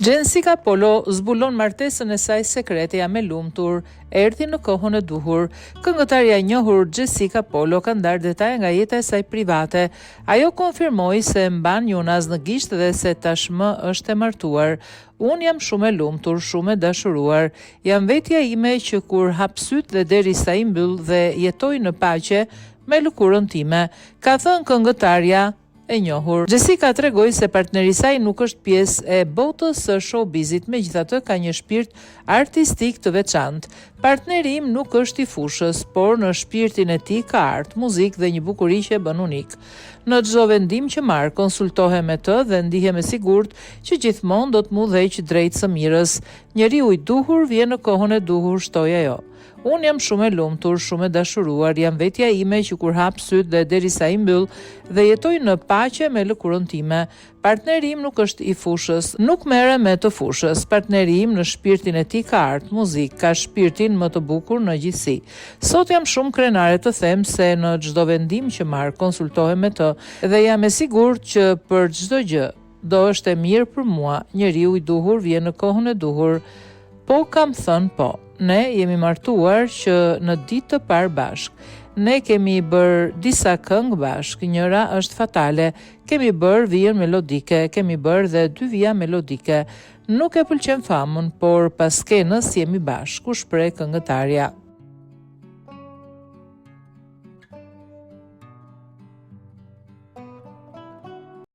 Jessica Polo zbulon martesën e saj sekrete ja me lumtur, erdhi në kohën e duhur. Këngëtarja e njohur Jessica Polo ka ndarë detaje nga jeta e saj private. Ajo konfirmoi se mban një unaz në gisht dhe se tashmë është e martuar. Unë jam shumë e lumtur, shumë e dashuruar. Jam vetja ime që kur hap syt dhe derisa i mbyll dhe jetoj në paqe me lëkurën time, ka thënë këngëtarja e njohur. Jessica tregoi se partneri i saj nuk është pjesë e botës së showbizit, megjithatë ka një shpirt artistik të veçantë. Partneri im nuk është i fushës, por në shpirtin e tij ka art, muzikë dhe një bukuri që e bën unik. Në çdo vendim që marr, konsultohem me të dhe ndihem e sigurt që gjithmonë do të më udhëheq drejt së mirës. Njeriu i duhur vjen në kohën e duhur, shtoi ajo. Unë jam shumë e lumtur, shumë e dashuruar, jam vetja ime që kur hap syt dhe derisa i mbyll dhe jetoj në paqe me lëkurën time. Partneri im nuk është i fushës, nuk merrem me të fushës. Partneri im në shpirtin e tij ka art, muzikë, ka shpirtin më të bukur në gjithësi. Sot jam shumë krenare të them se në çdo vendim që marr, konsultohem me të dhe jam e sigurt që për çdo gjë do është e mirë për mua. Njeriu i duhur vjen në kohën e duhur. Po kam thënë po. Ne jemi martuar që në ditë të parë bashk. Ne kemi bërë disa këngë bashk, njëra është fatale, kemi bërë vijën melodike, kemi bërë dhe 2 vija melodike. Nuk e pëlqen famën, por pas skenës jemi bashk, u shpreh këngëtarja.